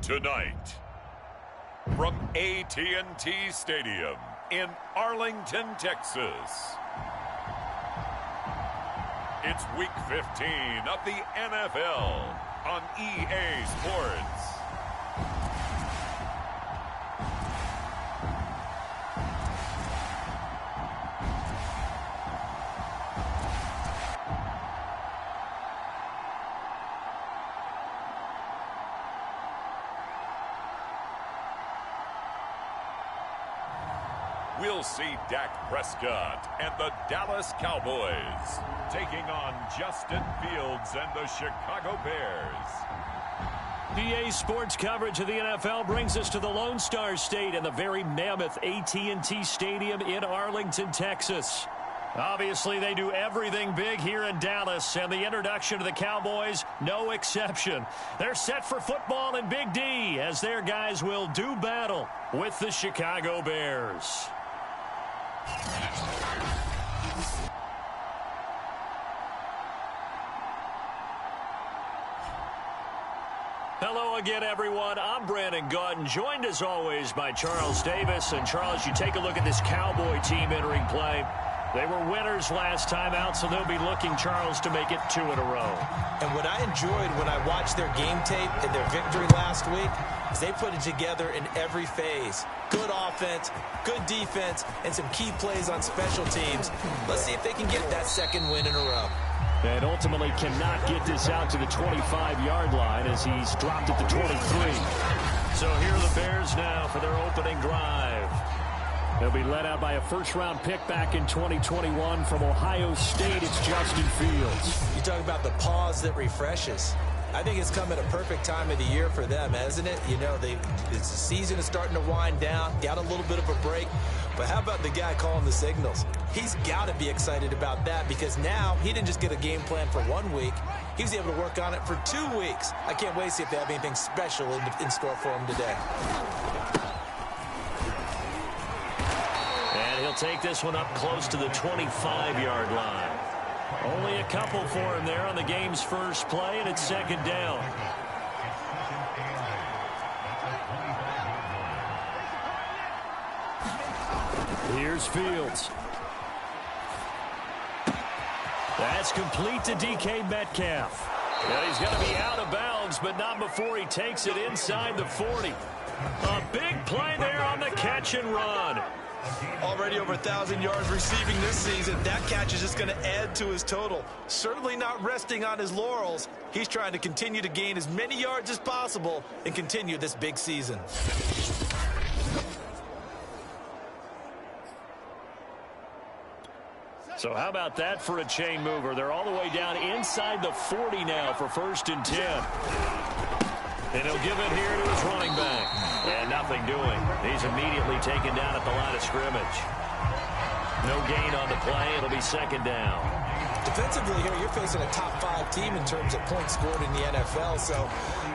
Tonight, from AT&T Stadium in Arlington, Texas, it's Week 15 of the NFL on EA Sports. We'll see Dak Prescott and the Dallas Cowboys taking on Justin Fields and the Chicago Bears. EA Sports coverage of the NFL brings us to the Lone Star State and the very mammoth AT&T Stadium in Arlington, Texas. Obviously, they do everything big here in Dallas, and the introduction to the Cowboys, no exception. They're set for football in Big D as their guys will do battle with the Chicago Bears. Hello again, everyone. I'm Brandon Gaudin, joined as always by Charles Davis. And Charles, you take a look at this Cowboy team entering play. They were winners last time out, so they'll be looking, Charles, to make it 2 in a row. And what I enjoyed when I watched their game tape and their victory last week is they put it together in every phase. Good offense, good defense, and some key plays on special teams. Let's see if they can get that second win in a row. And ultimately cannot get this out to the 25-yard line as he's dropped at the 23. So here are the Bears now for their opening drive. They'll be led out by a first-round pick back in 2021 from Ohio State. It's Justin Fields. You talk about the pause that refreshes. I think it's come at a perfect time of the year for them, hasn't it? You know, the season is starting to wind down, got a little bit of a break. But how about the guy calling the signals? He's got to be excited about that because now he didn't just get a game plan for 1 week. He was able to work on it for 2 weeks. I can't wait to see if they have anything special in store for him today. And he'll take this one up close to the 25-yard line. Only a couple for him there on the game's first play, and it's second down. Here's Fields. That's complete to DK Metcalf. And he's going to be out of bounds, but not before he takes it inside the 40. A big play there on the catch and run. Already over 1,000 yards receiving this season. That catch is just going to add to his total. Certainly not resting on his laurels. He's trying to continue to gain as many yards as possible and continue this big season. So how about that for a chain mover? They're all the way down inside the 40 now for 1st and 10. And he'll give it here to his running back. And nothing doing. He's immediately taken down at the line of scrimmage. No gain on the play. It'll be second down. Defensively here, you're facing a top 5 team in terms of points scored in the NFL. So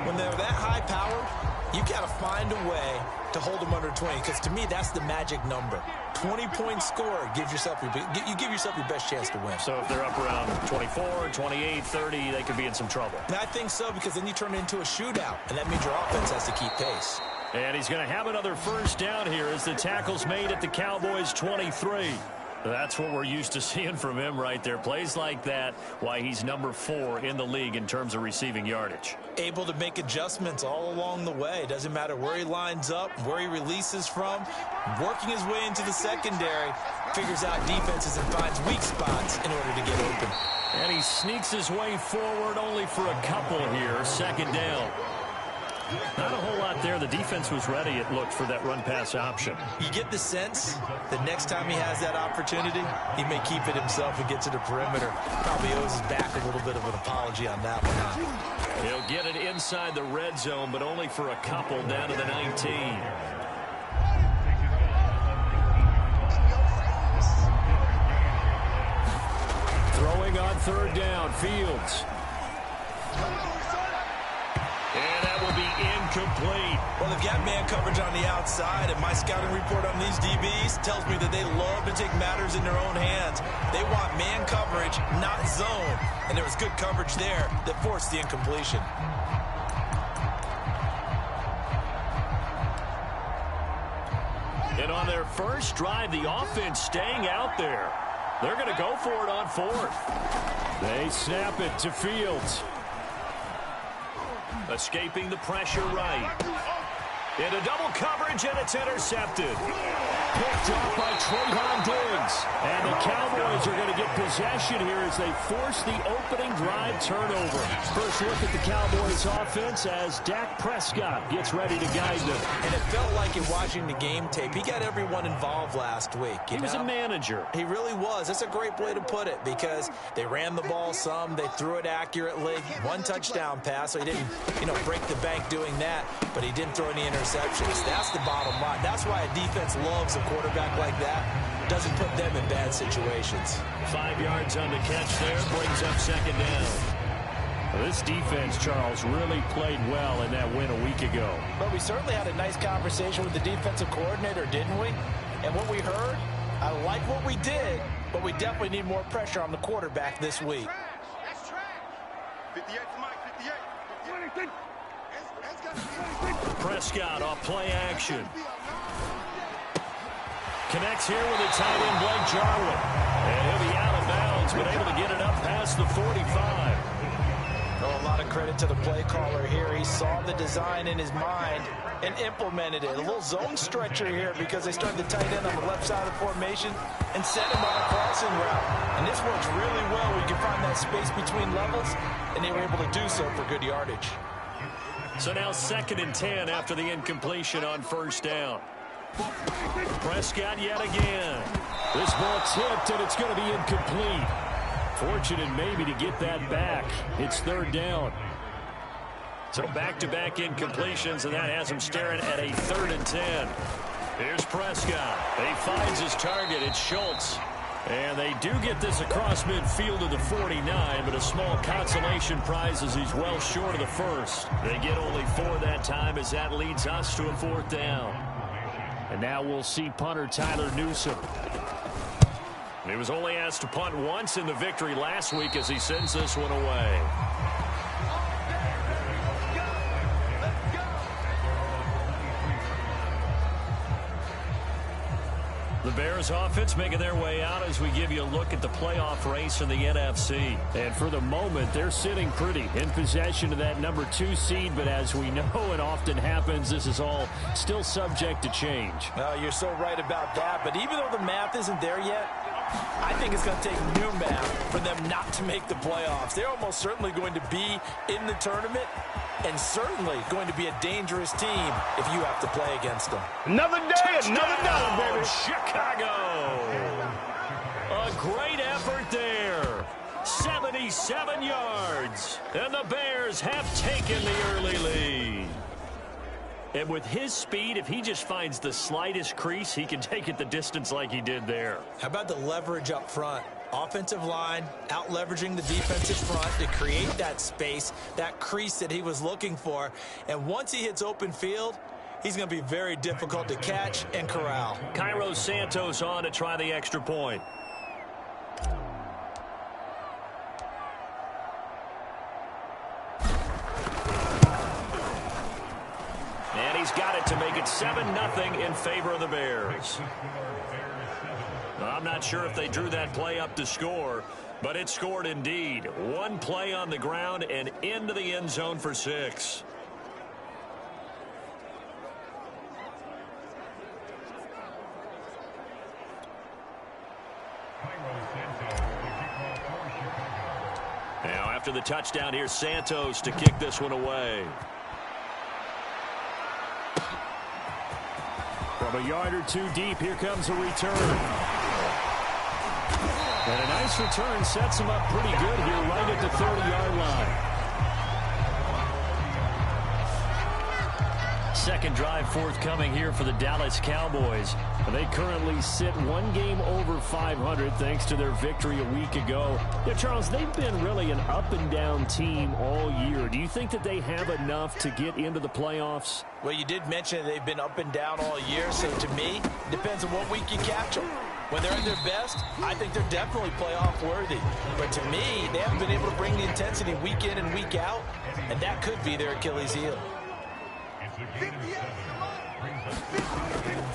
when they're that high-powered, you got to find a way to hold them under 20. Because to me, that's the magic number. 20-point score gives yourself you give yourself your best chance to win. So if they're up around 24, 28, 30, they could be in some trouble. And I think so, because then you turn it into a shootout, and that means your offense has to keep pace. And he's going to have another first down here as the tackle's made at the Cowboys' 23. That's what we're used to seeing from him right there. Plays like that, why he's number 4 in the league in terms of receiving yardage. Able to make adjustments all along the way. Doesn't matter where he lines up, where he releases from. Working his way into the secondary, figures out defenses and finds weak spots in order to get open. And he sneaks his way forward only for a couple here. Second down. Not a whole lot there. The defense was ready, it looked, for that run-pass option. You get the sense that next time he has that opportunity, he may keep it himself and get to the perimeter. Probably owes his back a little bit of an apology on that one. He'll get it inside the red zone, but only for a couple down to the 19. Throwing on third down, Fields. And that will be incomplete. Well, they've got man coverage on the outside, and my scouting report on these DBs tells me that they love to take matters in their own hands. They want man coverage, not zone. And there was good coverage there that forced the incompletion. And on their first drive, the offense staying out there. They're going to go for it on fourth. They snap it to Fields. Escaping the pressure right. Into double coverage, and it's intercepted. Picked up by Trayvon Diggs. And the Cowboys are going to get possession here as they force the opening drive turnover. First look at the Cowboys offense as Dak Prescott gets ready to guide them. And it felt like in watching the game tape, he got everyone involved last week. He was a manager. He really was. That's a great way to put it because they ran the ball some, they threw it accurately. One touchdown pass, so he didn't, break the bank doing that, but he didn't throw any interceptions. That's the bottom line. That's why a defense loves a quarterback like that. Doesn't put them in bad situations. 5 yards on the catch there, brings up second down. Well, this defense, Charles, really played well in that win a week ago. But we certainly had a nice conversation with the defensive coordinator, didn't we? And what we heard, I like what we did, but we definitely need more pressure on the quarterback this week. That's trash. 58 to Mike, 58. Prescott off play action. Connects here with a tight end, Blake Jarwin. And he'll be out of bounds, but able to get it up past the 45. Oh, a lot of credit to the play caller here. He saw the design in his mind and implemented it. A little zone stretcher here because they started the tight end on the left side of the formation and set him on a crossing route. And this works really well. We can find that space between levels, and they were able to do so for good yardage. So now 2nd and 10 after the incompletion on first down. Prescott yet again. This ball tipped, and it's going to be incomplete. Fortunate maybe to get that back. It's 3rd down. So back-to-back incompletions, and that has him staring at a 3rd and 10. Here's Prescott. He finds his target. It's Schultz. And they do get this across midfield to the 49, but a small consolation prize as he's well short of the first. They get only 4 that time as that leads us to a 4th down. And now we'll see punter Tyler Newsome. He was only asked to punt once in the victory last week as he sends this one away. The Bears offense making their way out as we give you a look at the playoff race in the NFC. And for the moment, they're sitting pretty in possession of that number 2 seed. But as we know it often happens, this is all still subject to change. Well, you're so right about that. But even though the math isn't there yet, I think it's going to take new math for them not to make the playoffs. They're almost certainly going to be in the tournament and certainly going to be a dangerous team if you have to play against them. Another day, another dollar, baby. Chicago. A great effort there. 77 yards. And the Bears have taken the early lead. And with his speed, if he just finds the slightest crease, he can take it the distance like he did there. How about the leverage up front? Offensive line out leveraging the defensive front to create that space, that crease that he was looking for. And once he hits open field, he's going to be very difficult to catch and corral. Cairo Santos on to try the extra point. And he's got it to make it 7-0 in favor of the Bears. I'm not sure if they drew that play up to score, but it scored indeed. One play on the ground and into the end zone for 6. Now after the touchdown, here's Santos to kick this one away. From a yard or 2 deep, here comes a return. And a nice return sets him up pretty good here right at the 30-yard line. Second drive forthcoming here for the Dallas Cowboys. They currently sit 1 game over 500 thanks to their victory a week ago. Yeah, Charles, they've been really an up-and-down team all year. Do you think that they have enough to get into the playoffs? Well, you did mention they've been up and down all year, so to me, it depends on what week you catch them. When they're at their best, I think they're definitely playoff worthy. But to me, they haven't been able to bring the intensity week in and week out, and that could be their Achilles heel. 58.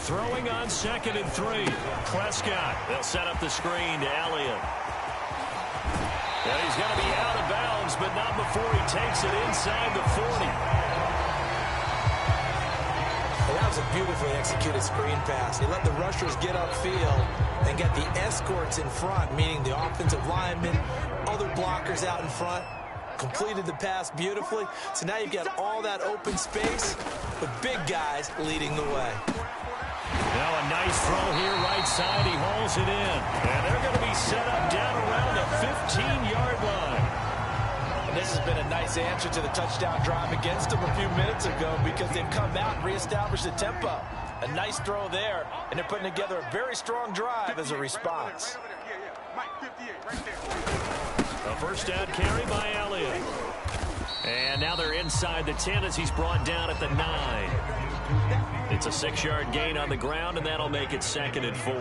Throwing on 2nd and 3. Prescott. They'll set up the screen to Elliott. And he's going to be out of bounds, but not before he takes it inside the 40. Well, that was a beautifully executed screen pass. He let the rushers get upfield and get the escorts in front, meaning the offensive linemen, other blockers out in front. Completed the pass beautifully. So now you've got all that open space with big guys leading the way. Now a nice throw here right side. He hauls it in. And they're going to be set up down around the 15-yard line. And this has been a nice answer to the touchdown drive against them a few minutes ago because they've come out and reestablished the tempo. A nice throw there, and they're putting together a very strong drive as a response. A first down carry by Elliott. And now they're inside the 10 as he's brought down at the 9. It's a 6-yard gain on the ground, and that'll make it 2nd and 4.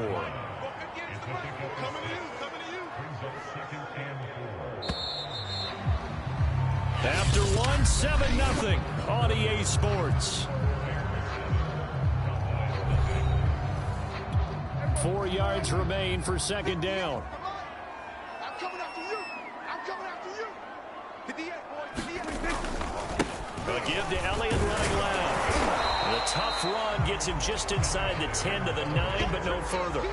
After 1, 7-0 on EA Sports. 4 yards remain for 2nd down. I'm coming after you. I'm coming after you. Hit the end, boys. Hit the end. A give to Elliott running left. The tough run gets him just inside the 10 to the 9, but no further.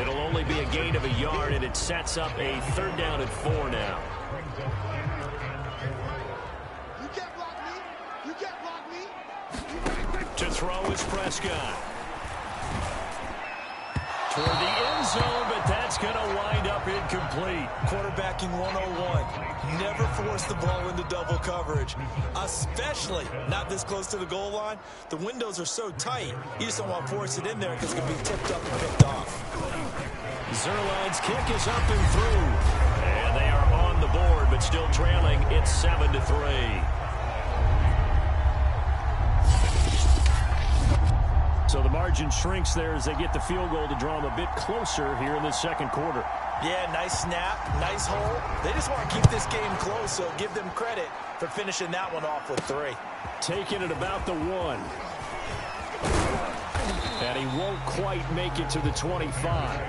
It'll only be a gain of a yard, and it sets up a 3rd down and 4 now. You can't block me. You can't block me. To throw is Prescott. Toward the end zone, but that's going to wind up incomplete. Quarterbacking 101. Never force the ball into double coverage, especially not this close to the goal line. The windows are so tight, you just don't want to force it in there because it can be tipped up and picked off. Zuerlein's kick is up and through. And they are on the board, but still trailing. It's 7-3. So the margin shrinks there as they get the field goal to draw them a bit closer here in the 2nd quarter. Yeah, nice snap, nice hole. They just want to keep this game close, so give them credit for finishing that one off with 3. Taking it about the 1. And he won't quite make it to the 25.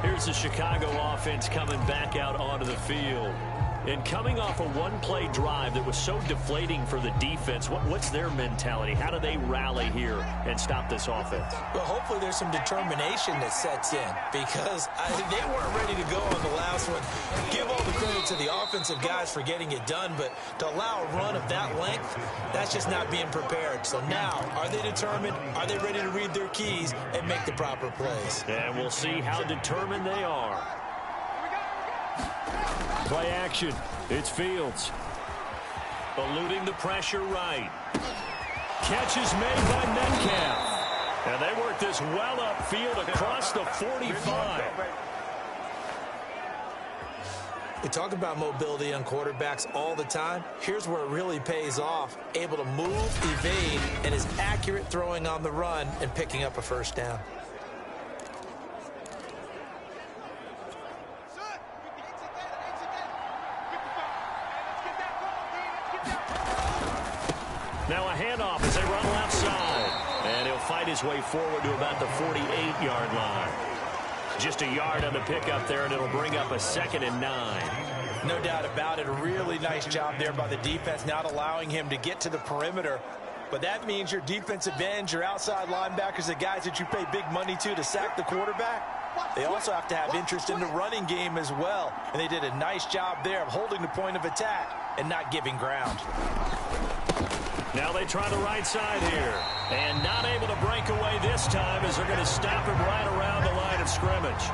Here's the Chicago offense coming back out onto the field. And coming off a one-play drive that was so deflating for the defense, what's their mentality? How do they rally here and stop this offense? Well, hopefully there's some determination that sets in because they weren't ready to go on the last one. Give all the credit to the offensive guys for getting it done, but to allow a run of that length, that's just not being prepared. So now, are they determined? Are they ready to read their keys and make the proper plays? And we'll see how determined they are. Play action. It's Fields. Eluding the pressure right. Catch is made by Metcalf. And they work this well upfield across the 45. We talk about mobility on quarterbacks all the time. Here's where it really pays off. Able to move, evade, and is accurate throwing on the run and picking up a first down. Now a handoff as they run left side. And he'll fight his way forward to about the 48-yard line. Just a yard on the pickup there, and it'll bring up a 2nd and 9. No doubt about it. A really nice job there by the defense, not allowing him to get to the perimeter. But that means your defensive ends, your outside linebackers, the guys that you pay big money to sack the quarterback, they also have to have interest in the running game as well. And they did a nice job there of holding the point of attack and not giving ground. Now they try the right side here. And not able to break away this time as they're going to stop him right around the line of scrimmage.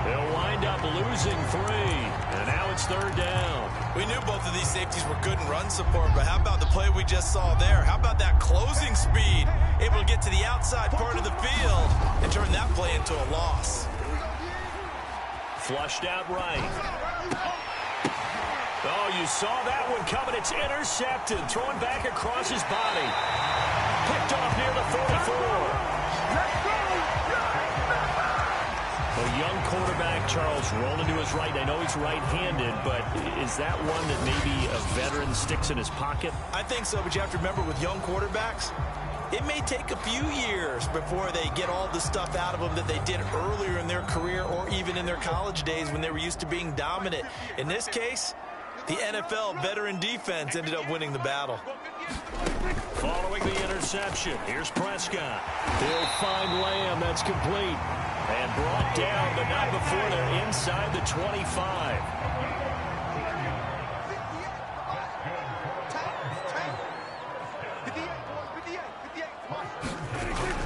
They'll wind up losing 3. And now it's 3rd down. We knew both of these safeties were good in run support, but how about the play we just saw there? How about that closing speed? Able to get to the outside part of the field and turn that play into a loss. Flushed out right. Oh, you saw that one coming. It's intercepted. Thrown back across his body. Picked off near the 44. A young quarterback, Charles, rolling to his right. I know he's right-handed, but is that one that maybe a veteran sticks in his pocket? I think so, but you have to remember with young quarterbacks, it may take a few years before they get all the stuff out of them that they did earlier in their career or even in their college days when they were used to being dominant. In this case, the NFL veteran defense ended up winning the battle. Following the interception, here's Prescott. He'll find Lamb. That's complete. And brought down, but not before they're inside the 25.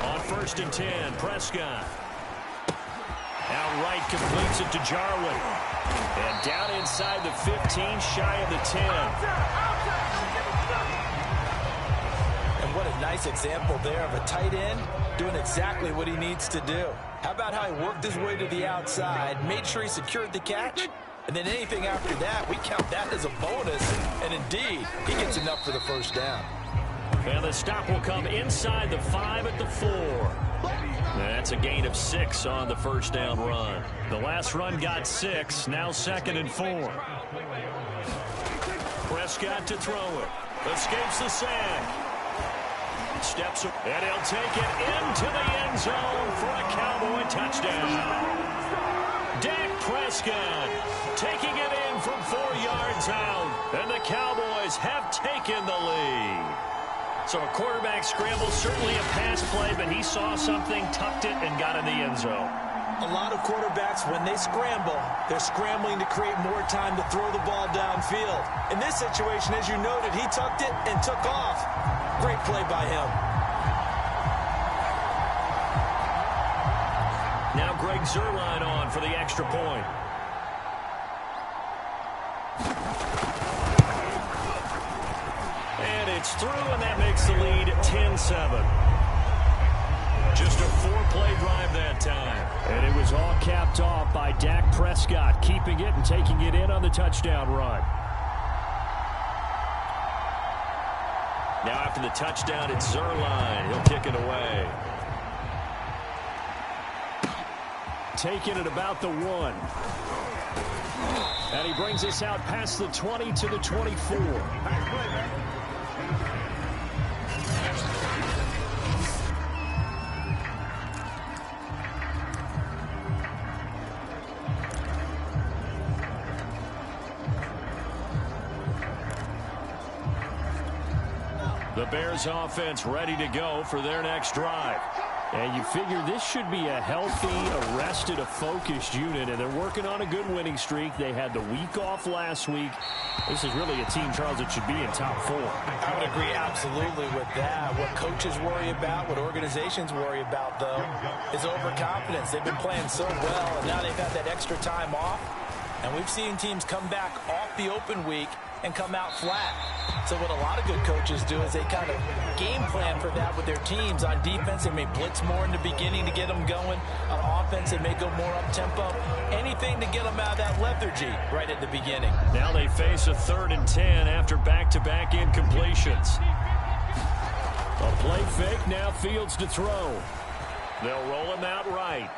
On 1st and 10, Prescott. Outright completes it to Jarwin. And down inside the 15, shy of the 10. What a nice example there of a tight end doing exactly what he needs to do. How about how he worked his way to the outside, made sure he secured the catch, and then anything after that, we count that as a bonus. And indeed, he gets enough for the first down. And the stop will come inside the 5 at the 4. That's a gain of 6 on the first down run. The last run got 6, now 2nd and 4. Prescott to throw it. Escapes the sack. Steps up, and he'll take it into the end zone for a Cowboy touchdown. Dak Prescott taking it in from 4 yards out, and the Cowboys have taken the lead. So a quarterback scramble, certainly a pass play, but he saw something, tucked it, and got in the end zone. A lot of quarterbacks, when they scramble, they're scrambling to create more time to throw the ball downfield. In this situation, as you noted, he tucked it and took off. Great play by him. Now Greg Zuerlein on for the extra point. And it's through, and that makes the lead 10-7. Just a 4-play drive that time. And it was all capped off by Dak Prescott, keeping it and taking it in on the touchdown run. Now after the touchdown, it's Zuerlein. He'll kick it away. Taking it about the 1. And he brings us out past the 20 to the 24. The Bears offense ready to go for their next drive. And you figure this should be a healthy, arrested, a focused unit, and they're working on a good winning streak. They had the week off last week. This is really a team, Charles, that should be in top 4. I would agree absolutely with that. What coaches worry about, what organizations worry about, though, is overconfidence. They've been playing so well, and now they've had that extra time off. And we've seen teams come back off the open week and come out flat. So what a lot of good coaches do is they kind of game plan for that with their teams. On defense, they may blitz more in the beginning to get them going. On offense, they may go more up-tempo. Anything to get them out of that lethargy right at the beginning. Now they face a 3rd and 10 after back-to-back incompletions. A play fake, now Fields to throw. They'll roll him out right.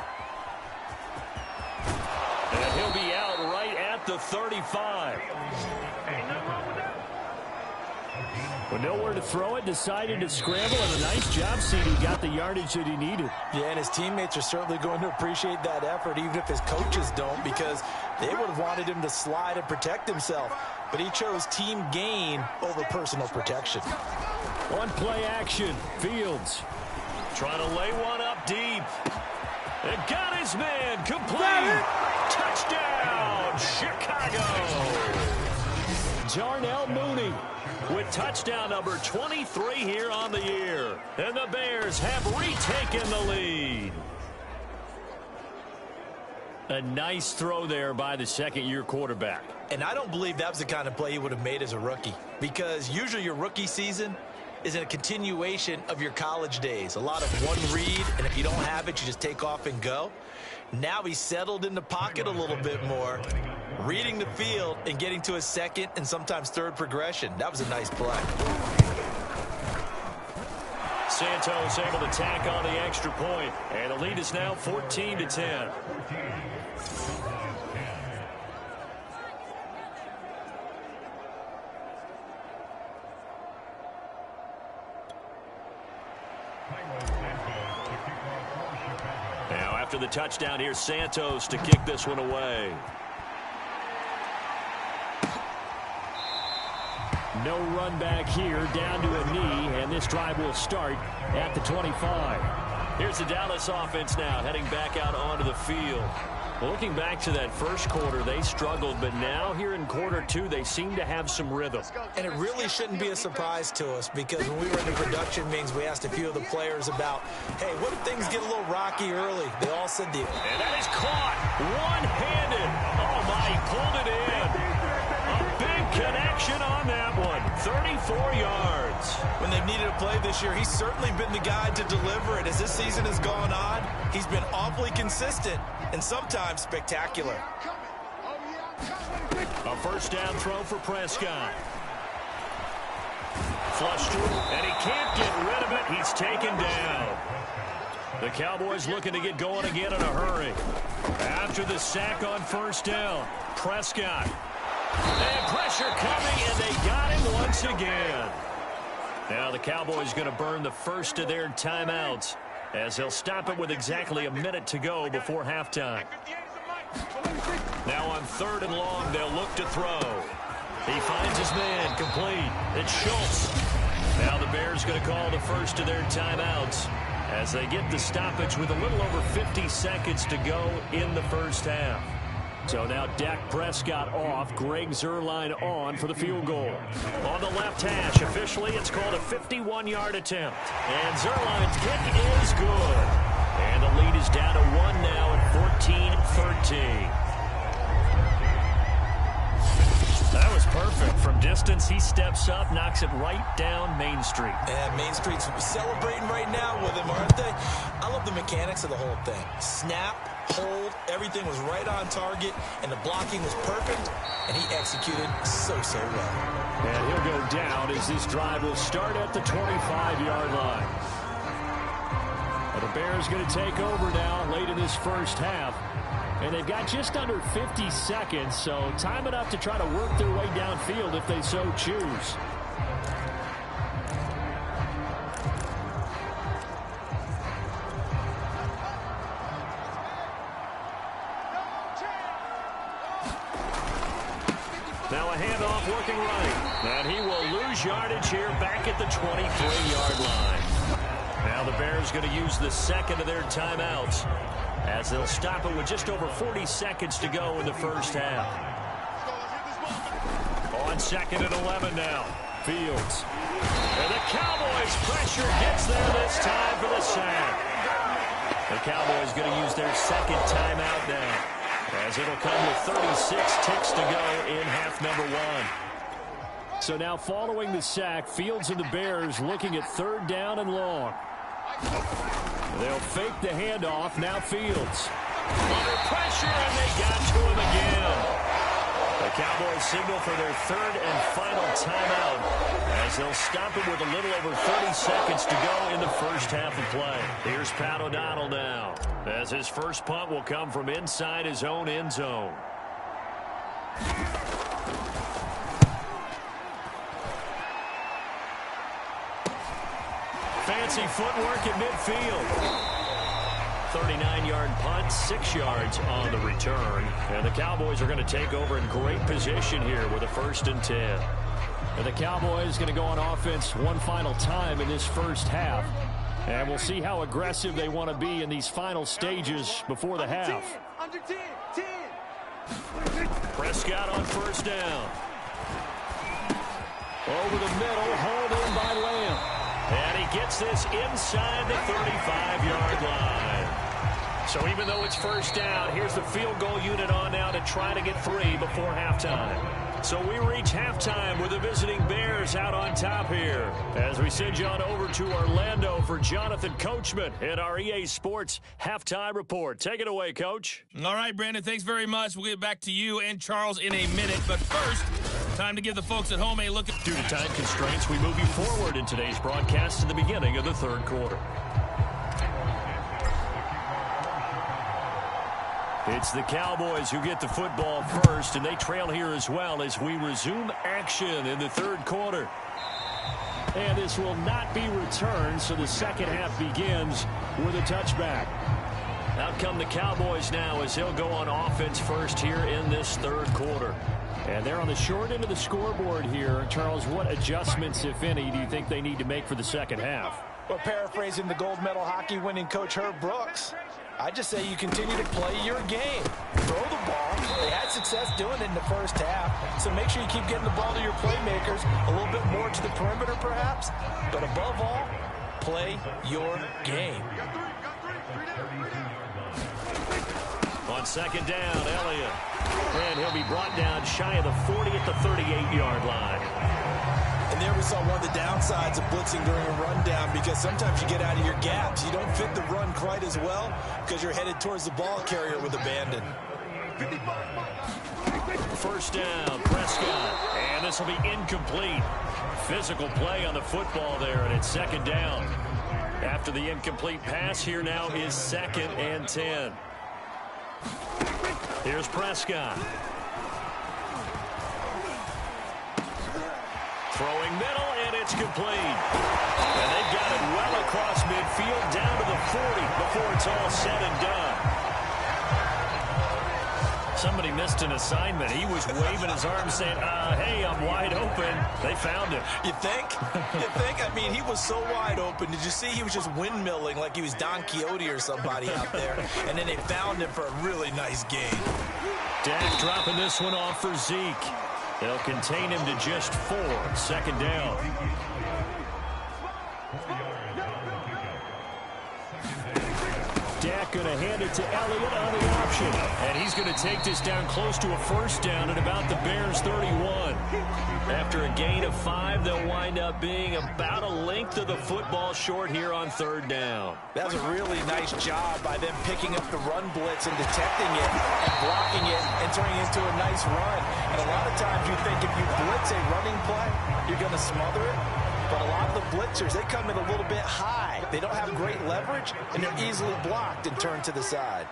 And he'll be out right at the 35. With nowhere to throw it, decided to scramble, and a nice job, CD. Got the yardage that he needed. Yeah, and his teammates are certainly going to appreciate that effort, even if his coaches don't, because they would have wanted him to slide and protect himself. But he chose team gain over personal protection. One play action. Fields trying to lay one up deep. And got his man. Complete. Touchdown, Chicago. Darnell Mooney with touchdown number 23 here on the year. And the Bears have retaken the lead. A nice throw there by the second-year quarterback. And I don't believe that was the kind of play he would have made as a rookie, because usually your rookie season is a continuation of your college days. A lot of one read, and if you don't have it, you just take off and go. Now he's settled in the pocket a little bit more, reading the field and getting to his second and sometimes third progression. That was a nice play. Santos able to tack on the extra point, and the lead is now 14-10. Now after the touchdown, here's Santos to kick this one away. No run back here, down to a knee, and this drive will start at the 25. Here's the Dallas offense now, heading back out onto the field. Well, looking back to that first quarter, they struggled, but now here in quarter two, they seem to have some rhythm. And it really shouldn't be a surprise to us, because when we were in the production meetings, we asked a few of the players about, hey, what if things get a little rocky early? They all said the... And that is caught one-handed. Oh, my, he pulled it in. A big connection on that one. 34 yards. When they've needed a play this year, he's certainly been the guy to deliver it. As this season has gone on, he's been awfully consistent and sometimes spectacular. A first down throw for Prescott. Flushed through, and he can't get rid of it. He's taken down. The Cowboys looking to get going again in a hurry. After the sack on first down, Prescott. And pressure coming, and they got him once again. Now the Cowboys going to burn the first of their timeouts, as they'll stop it with exactly a minute to go before halftime. Now on 3rd and long, they'll look to throw. He finds his man, complete. It's Schultz. Now the Bears going to call the first of their timeouts, as they get the stoppage with a little over 50 seconds to go in the first half. So now Dak Prescott off, Greg Zuerlein on for the field goal. On the left hash, officially it's called a 51-yard attempt. And Zuerlein's kick is good. And the lead is down to 1 now at 14-13. That was perfect. From distance, he steps up, knocks it right down Main Street. And Main Street's celebrating right now with him, aren't they? I love the mechanics of the whole thing. Snap, hold, everything was right on target, and the blocking was perfect, and he executed so well. And he'll go down as this drive will start at the 25-yard line. And the Bears going to take over now late in this first half. And they've got just under 50 seconds, so time enough to try to work their way downfield if they so choose. Now a handoff working right. And he will lose yardage here back at the 23-yard line. Now the Bears going to use the second of their timeouts, as they'll stop it with just over 40 seconds to go in the first half. On 2nd and 11 now. Fields. And the Cowboys pressure gets there this time for the sack. The Cowboys going to use their second timeout now, as it'll come with 36 ticks to go in half number 1. So now following the sack, Fields and the Bears looking at 3rd down and long. They'll fake the handoff. Now Fields. Under pressure, and they got to him again. The Cowboys signal for their 3rd and final timeout, as they'll stop it with a little over 30 seconds to go in the first half of play. Here's Pat O'Donnell now, as his first punt will come from inside his own end zone. Fancy footwork at midfield. 39-yard punt, 6 yards on the return. And the Cowboys are going to take over in great position here with a 1st and 10. And the Cowboys going to go on offense one final time in this first half. And we'll see how aggressive they want to be in these final stages before the half. Under 10, 10. Prescott on 1st down. Over the middle, hauled in by Lamb. And he gets this inside the 35-yard line. So even though it's 1st down, here's the field goal unit on now to try to get 3 before halftime. So we reach halftime with the visiting Bears out on top here, as we send you on over to Orlando for Jonathan Coachman in our EA Sports Halftime Report. Take it away, Coach. All right, Brandon, thanks very much. We'll get back to you and Charles in a minute. But first, Time to give the folks at home a look. Due to time constraints, we move you forward in today's broadcast to the beginning of the third quarter. It's the Cowboys who get the football first, and they trail here as well as we resume action in the third quarter. And this will not be returned, so the second half begins with a touchback. Out come the Cowboys now as they'll go on offense first here in this third quarter. And they're on the short end of the scoreboard here. Charles, what adjustments, if any, do you think they need to make for the second half? Well, paraphrasing the gold medal hockey winning coach Herb Brooks, I just say you continue to play your game. Throw the ball. They had success doing it in the first half, so make sure you keep getting the ball to your playmakers, a little bit more to the perimeter perhaps, but above all, play your game. On second down, Elliott. And he'll be brought down shy of the 40 at the 38-yard line. And there we saw one of the downsides of blitzing during a rundown, because sometimes you get out of your gaps. You don't fit the run quite as well because you're headed towards the ball carrier with abandon. First down, Prescott. And this will be incomplete. Physical play on the football there, and it's second down. After the incomplete pass, here now is 2nd and 10. Here's Prescott. Throwing middle, and it's complete. And they've got it well across midfield, down to the 40 before it's all said and done. Somebody missed an assignment. He was waving his arms saying, hey, I'm wide open. They found him. You think? You think? I mean, he was so wide open. Did you see he was just windmilling like he was Don Quixote or somebody out there? And then they found him for a really nice gain. Dak dropping this one off for Zeke. They'll contain him to just 4. Second down. Dak going to hand it to Elliott on the option. And he's going to take this down close to a first down at about the Bears' 31. After a gain of 5, they'll wind up being about a length of the football short here on third down. That was a really nice job by them picking up the run blitz and detecting it and blocking it and turning it into a nice run. And a lot of times you think if you blitz a running play, you're going to smother it. But a lot of the blitzers, they come in a little bit high. They don't have great leverage, and they're easily blocked and turned to the side.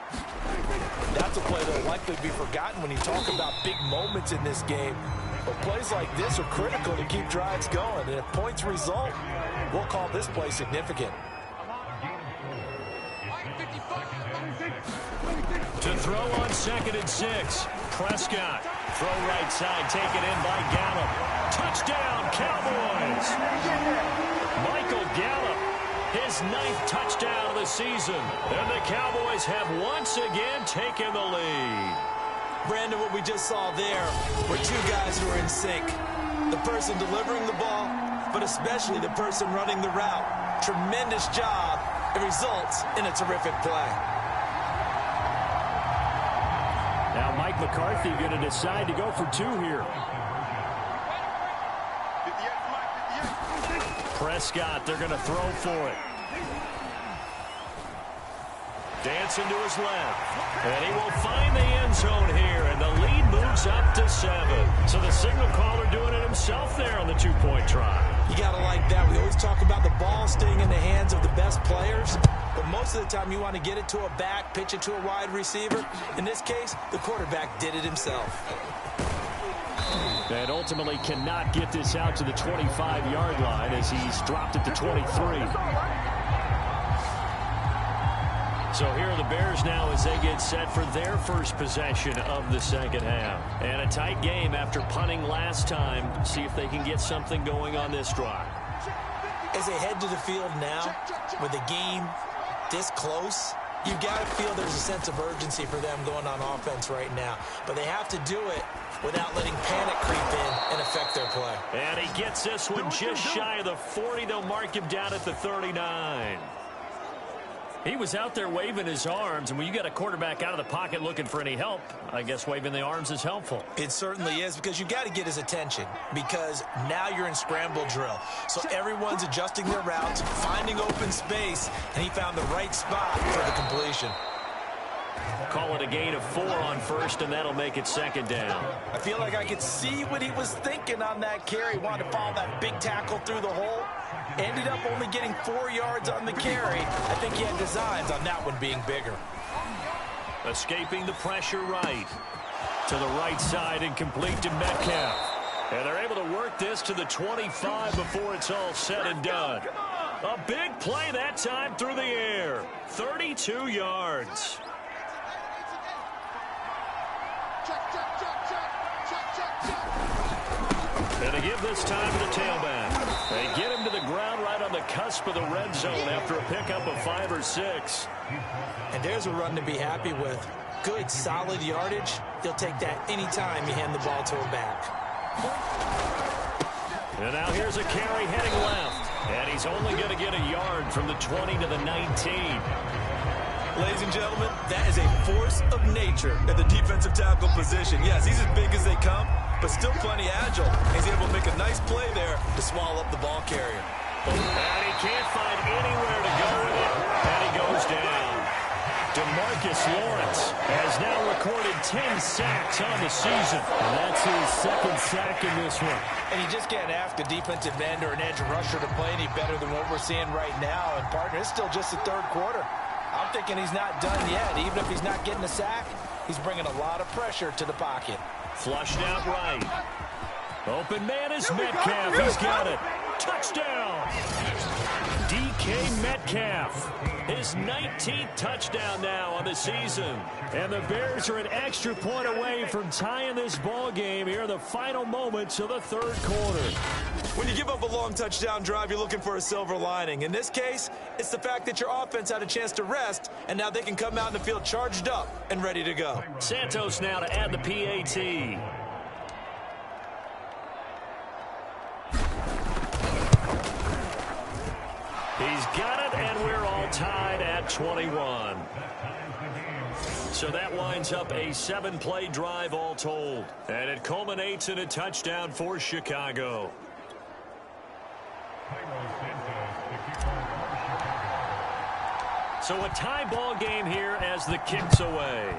That's a play that will likely be forgotten when you talk about big moments in this game. But plays like this are critical to keep drives going. And if points result, we'll call this play significant. To throw on 2nd and 6. Prescott. Throw right side, taken in by Gallup. Touchdown, Cowboys! Michael Gallup, his 9th touchdown of the season. And the Cowboys have once again taken the lead. Brandon, what we just saw there were two guys who are in sync. The person delivering the ball, but especially the person running the route. Tremendous job. It results in a terrific play. Now Mike McCarthy going to decide to go for 2 here. Prescott, they're going to throw for it. Dancing to his left. And he will find the end zone here, and the lead moves up to 7. So the signal caller doing it himself there on the 2-point try. You got to like that. We always talk about the ball staying in the hands of the best players. But most of the time you want to get it to a back, pitch it to a wide receiver. In this case, the quarterback did it himself. And ultimately cannot get this out to the 25-yard line as he's dropped it to 23. So here are the Bears now as they get set for their first possession of the second half. And a tight game after punting last time. See if they can get something going on this drive. As they head to the field now with the game this close, you've got to feel there's a sense of urgency for them going on offense right now. But they have to do it without letting panic creep in and affect their play. And he gets this one just shy of the 40. They'll mark him down at the 39. He was out there waving his arms, and when you got a quarterback out of the pocket looking for any help, I guess waving the arms is helpful. It certainly is, because you got to get his attention, because now you're in scramble drill. So everyone's adjusting their routes, finding open space, and he found the right spot for the completion. Call it a gain of 4 on first, and that'll make it second down. I feel like I could see what he was thinking on that carry. Wanted to follow that big tackle through the hole. Ended up only getting 4 yards on the carry. I think he had designs on that one being bigger. Escaping the pressure right. To the right side and complete to Metcalf. And they're able to work this to the 25 before it's all said and done. A big play that time through the air. 32 yards. And they give this time to the tailback. They get him to the ground right on the cusp of the red zone after a pickup of 5 or 6. And there's a run to be happy with. Good, solid yardage. He'll take that anytime you hand the ball to him back. And now here's a carry heading left. And he's only going to get a yard from the 20 to the 19. Ladies and gentlemen, that is a force of nature at the defensive tackle position. Yes, he's as big as they come, but still plenty agile. He's able to make a nice play there to swallow up the ball carrier. And he can't find anywhere to go with it. And he goes down. DeMarcus Lawrence has now recorded 10 sacks on the season. And that's his second sack in this one. And you just can't ask a defensive end or an edge rusher to play any better than what we're seeing right now. And, partner, it's still just the third quarter. I'm thinking he's not done yet. Even if he's not getting a sack, he's bringing a lot of pressure to the pocket. Flushed out right. Open man is Metcalf. He's got it. Touchdown. DK Metcalf. His 19th touchdown now on the season. And the Bears are an extra point away from tying this ball game here in the final moments of the third quarter. When you give up a long touchdown drive, you're looking for a silver lining. In this case, it's the fact that your offense had a chance to rest, and now they can come out in the field charged up and ready to go. Santos now to add the PAT. He's got it, and we're all tied at 21. So that winds up a 7-play drive all told. And it culminates in a touchdown for Chicago. So a tie ball game here as the kick's away.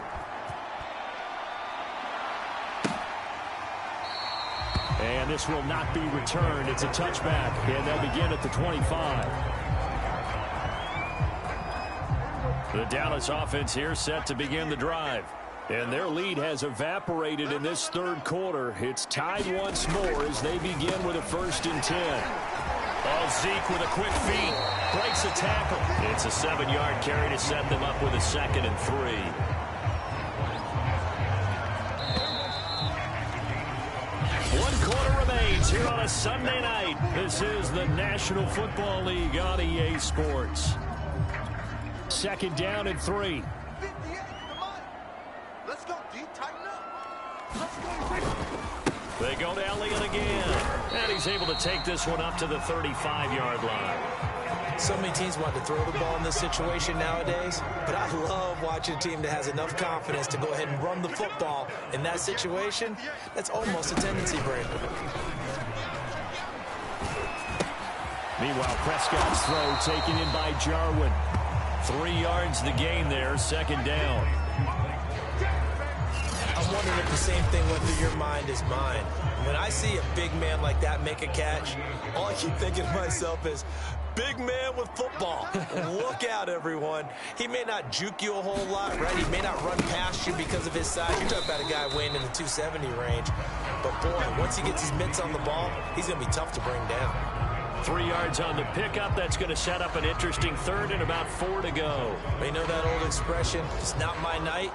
And this will not be returned. It's a touchback, and they'll begin at the 25. The Dallas offense here set to begin the drive. And their lead has evaporated in this third quarter. It's tied once more as they begin with a 1st and 10. Oh, Zeke with a quick feed. Breaks a tackle. It's a 7-yard carry to set them up with a 2nd and 3. One quarter remains here on a Sunday night. This is the National Football League on EA Sports. 2nd down and 3. Let's go, D. Tighten up. Let's go. They go to Elliott again. And he's able to take this one up to the 35-yard line. So many teams want to throw the ball in this situation nowadays, but I love watching a team that has enough confidence to go ahead and run the football. In that situation, that's almost a tendency breaker. Meanwhile, Prescott's throw taken in by Jarwin. 3 yards the gain there, 2nd down. I'm wondering if the same thing went through your mind as mine. When I see a big man like that make a catch, all I keep thinking to myself is, big man with football. Look out, everyone. He may not juke you a whole lot, right? He may not run past you because of his size. You're talking about a guy weighing in the 270 range. But, boy, once he gets his mitts on the ball, he's going to be tough to bring down. 3 yards on the pickup. That's going to set up an interesting 3rd and about 4 to go. You know that old expression, it's not my night?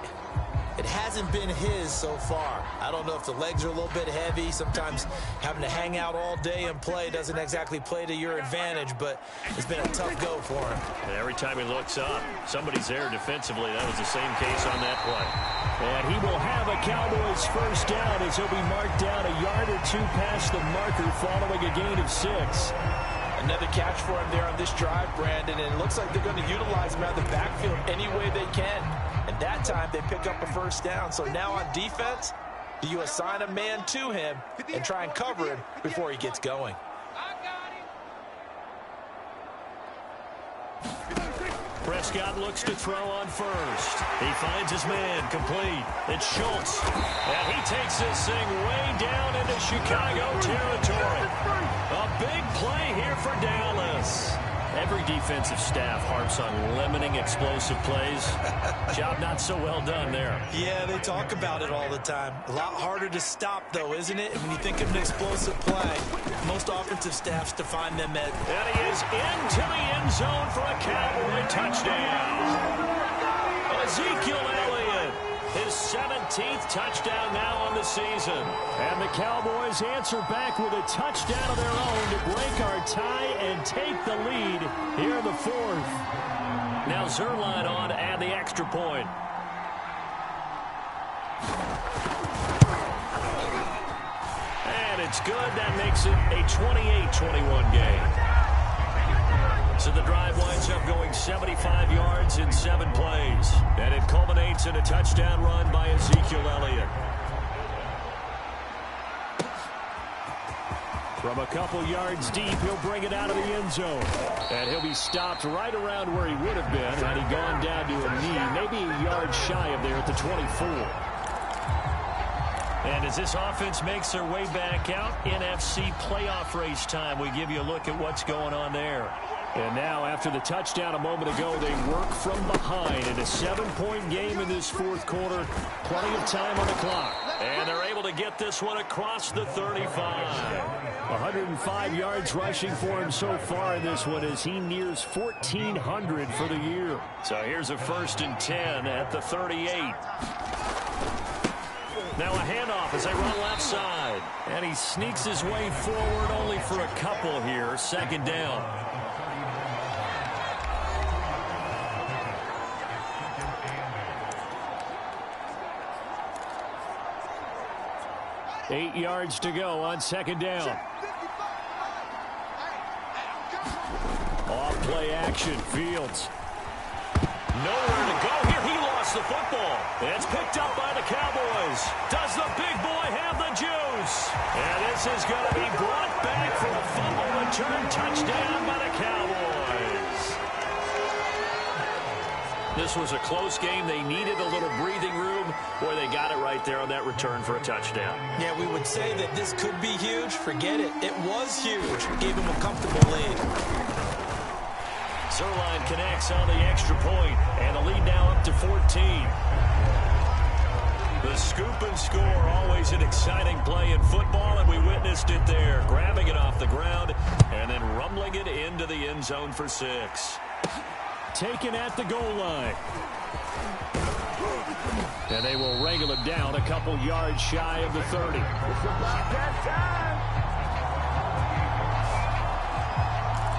It hasn't been his so far. I don't know if the legs are a little bit heavy. Sometimes having to hang out all day and play doesn't exactly play to your advantage, but it's been a tough go for him. And every time he looks up, somebody's there defensively. That was the same case on that play. And he will have a Cowboys 1st down as he'll be marked down a yard or 2 past the marker following a gain of 6. Another catch for him there on this drive, Brandon, and it looks like they're going to utilize him out of the backfield any way they can. And that time they pick up a 1st down. So now on defense, do you assign a man to him and try and cover him before he gets going? Prescott looks to throw on first. He finds his man, complete. It's Schultz. And he takes this thing way down into Chicago territory. A big play here for Dallas. Every defensive staff harps on limiting explosive plays. Job not so well done there. Yeah, they talk about it all the time. A lot harder to stop, though, isn't it? When you think of an explosive play, most offensive staffs define them as... And he is into the end zone for a Cowboy touchdown. Ezekiel Elliott, his 17th touchdown now on the season. And the Cowboys answer back with a touchdown of their own to break our tie and take the lead here in the fourth. Now Zuerlein on to add the extra point. And it's good. That makes it a 28-21 game. So the drive winds up going 75 yards in 7 plays. And it culminates in a touchdown run by Ezekiel Elliott. From a couple yards deep, he'll bring it out of the end zone. And he'll be stopped right around where he would have been had he gone down to a knee, maybe a yard shy of there at the 24. And as this offense makes their way back out, NFC playoff race time, we give you a look at what's going on there. And now, after the touchdown a moment ago, they work from behind in a 7-point game in this fourth quarter. Plenty of time on the clock. And they're able to get this one across the 35. 105 yards rushing for him so far in this one as he nears 1,400 for the year. So here's a 1st and 10 at the 38. Now a handoff as they run left side. And he sneaks his way forward only for a couple here. 2nd down. Eight yards to go on 2nd down. Off play action. Fields. Nowhere to go here. He lost the football. It's picked up by the Cowboys. Does the big boy have the juice? And this is going to be brought back for a fumble return touchdown by the Cowboys. This was a close game. They needed a little breathing room. Boy, they got it right there on that return for a touchdown. Yeah, we would say that this could be huge. Forget it. It was huge. Gave him a comfortable lead. Zuerlein connects on the extra point, and the lead now up to 14. The scoop and score, always an exciting play in football, and we witnessed it there. Grabbing it off the ground and then rumbling it into the end zone for 6. Taken at the goal line. And they will wrangle it down a couple yards shy of the 30.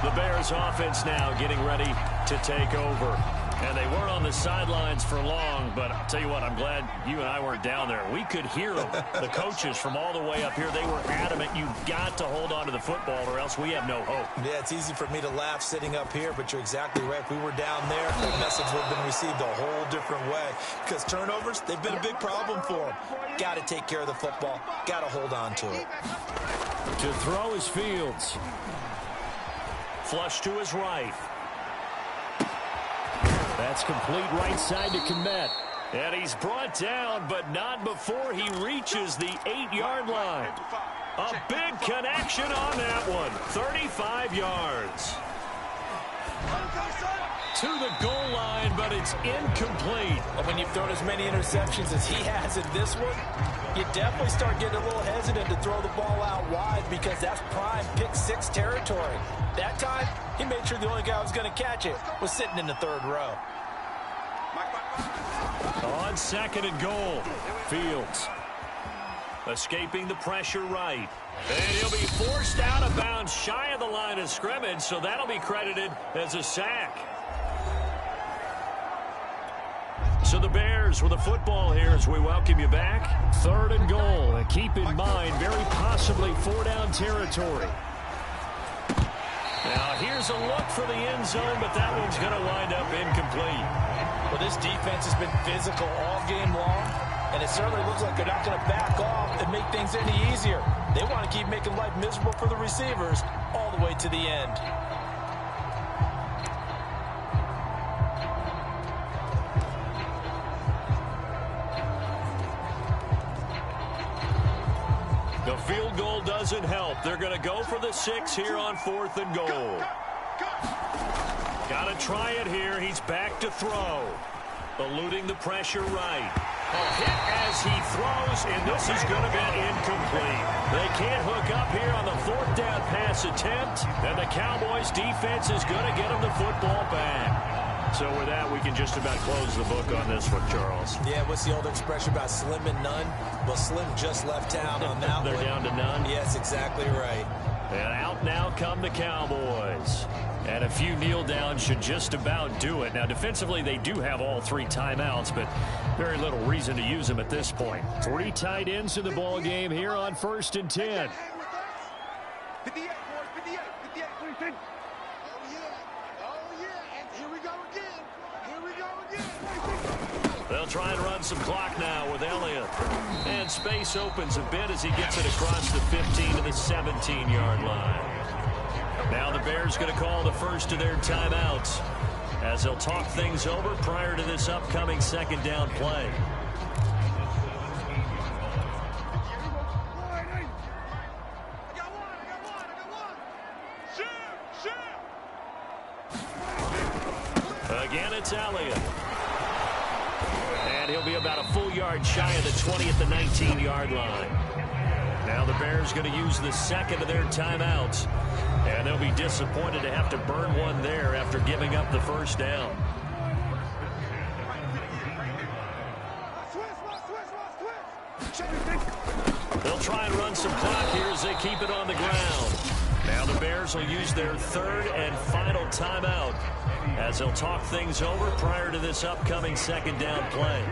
The Bears offense now getting ready to take over. And they weren't on the sidelines for long, but I'll tell you what, I'm glad you and I weren't down there. We could hear them. The coaches from all the way up here, they were adamant. You've got to hold on to the football or else we have no hope. Yeah, it's easy for me to laugh sitting up here, but you're exactly right. If we were down there, the message would have been received a whole different way. Because turnovers, they've been a big problem for them. Got to take care of the football. Got to hold on to it. To throw is Fields. Flush to his right. That's complete right side to Kmet. And he's brought down, but not before he reaches the 8-yard line. A big connection on that one. 35 yards. To the goal line, but it's incomplete. And when you've thrown as many interceptions as he has in this one, you definitely start getting a little hesitant to throw the ball out wide because that's prime pick 6 territory. That time, he made sure the only guy who was going to catch it was sitting in the 3rd row. On 2nd and goal, Fields escaping the pressure right. And he'll be forced out of bounds shy of the line of scrimmage, so that'll be credited as a sack. So the Bears with the football here as we welcome you back. 3rd and goal. And keep in mind, very possibly 4-down territory. Now here's a look for the end zone, but that one's going to wind up incomplete. Well, this defense has been physical all game long, and it certainly looks like they're not going to back off and make things any easier. They want to keep making life miserable for the receivers all the way to the end. They're going to go for the 6 here on 4th and goal. Got to try it here. He's back to throw. Eluding the pressure right. A hit as he throws, and this is going to be incomplete. They can't hook up here on the 4th down pass attempt, and the Cowboys defense is going to get them the football back. So with that, we can just about close the book on this one, Charles. Yeah, what's the old expression about slim and none? Well, Slim just left town on that They're one. down to none? Yes, exactly right. And out now come the Cowboys. And a few kneel downs should just about do it. Now, defensively, they do have all 3 timeouts, but very little reason to use them at this point. 3 tight ends in the ball game here on 1st and 10. 58, boys, 58, 58, 310. Oh, yeah. Oh, yeah. And here we go again. Here we go again. They'll try and run some clock now with Elliott. And space opens a bit as he gets it across the 15 to the 17-yard line. Now the Bears going to call the first of their timeouts as they'll talk things over prior to this upcoming 2nd down play. Again, it's Elliott. And he'll be about a full yard shy of the 20 at the 19-yard line. Now the Bears going to use the 2nd of their timeouts. And they'll be disappointed to have to burn one there after giving up the 1st down. They'll try and run some clock here as they keep it on the ground. Now the Bears will use their 3rd and final timeout as they'll talk things over prior to this upcoming 2nd down play.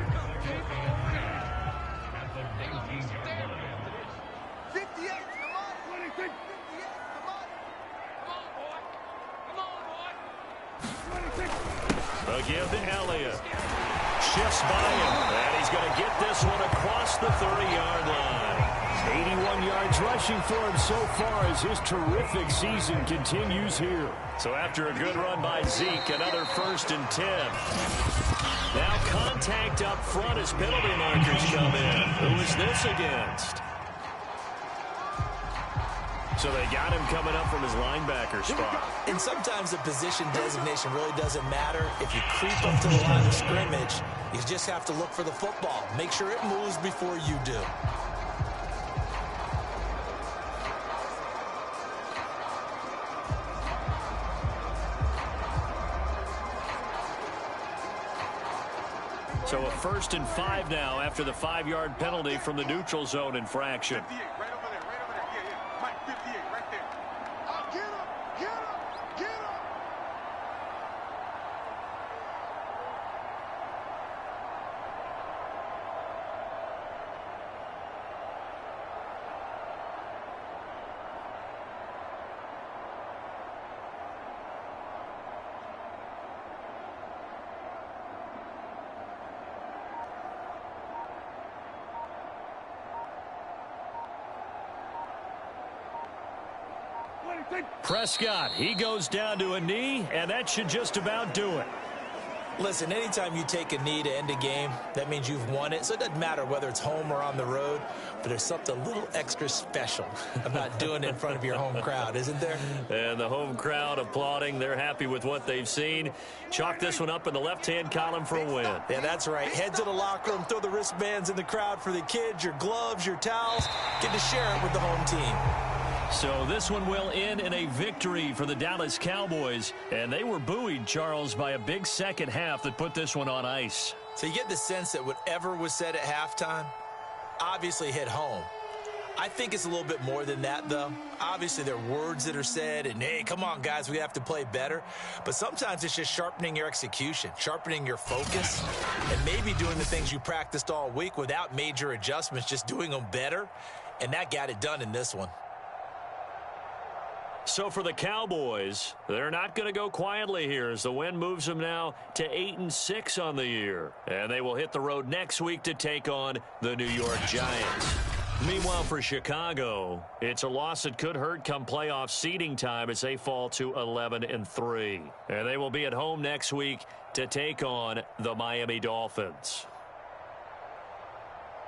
Again to Elliott. Shifts by him, and he's going to get this one across the 30-yard line. 81 yards rushing for him so far as his terrific season continues here. So after a good run by Zeke, another 1st and 10. Now contact up front as penalty markers come in. Who is this against? So they got him coming up from his linebacker spot. And sometimes the position designation really doesn't matter. If you creep up to the line of scrimmage, you just have to look for the football. Make sure it moves before you do. So a 1st and 5 now after the 5-yard penalty from the neutral zone infraction. 58, right over there, right over there. Yeah, yeah. Mike, 58, right there. Get him, get him, get him. Prescott, he goes down to a knee, and that should just about do it. Listen, anytime you take a knee to end a game, that means you've won it. So it doesn't matter whether it's home or on the road, but there's something a little extra special about doing it in front of your home crowd, isn't there? And the home crowd applauding. They're happy with what they've seen. Chalk this one up in the left-hand column for a win. Yeah, that's right. Head to the locker room, throw the wristbands in the crowd for the kids, your gloves, your towels. Get to share it with the home team. So this one will end in a victory for the Dallas Cowboys. And they were buoyed, Charles, by a big second half that put this one on ice. So you get the sense that whatever was said at halftime obviously hit home. I think it's a little bit more than that, though. Obviously, there are words that are said, and, hey, come on, guys, we have to play better. But sometimes it's just sharpening your execution, sharpening your focus, and maybe doing the things you practiced all week without major adjustments, just doing them better. And that got it done in this one. So for the Cowboys, they're not going to go quietly here as the win moves them now to 8-6 on the year. And they will hit the road next week to take on the New York Giants. Meanwhile, for Chicago, it's a loss that could hurt come playoff seeding time as they fall to 11-3. And they will be at home next week to take on the Miami Dolphins.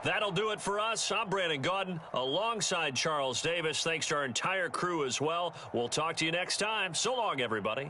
That'll do it for us. I'm Brandon Gaudin alongside Charles Davis. Thanks to our entire crew as well. We'll talk to you next time. So long, everybody.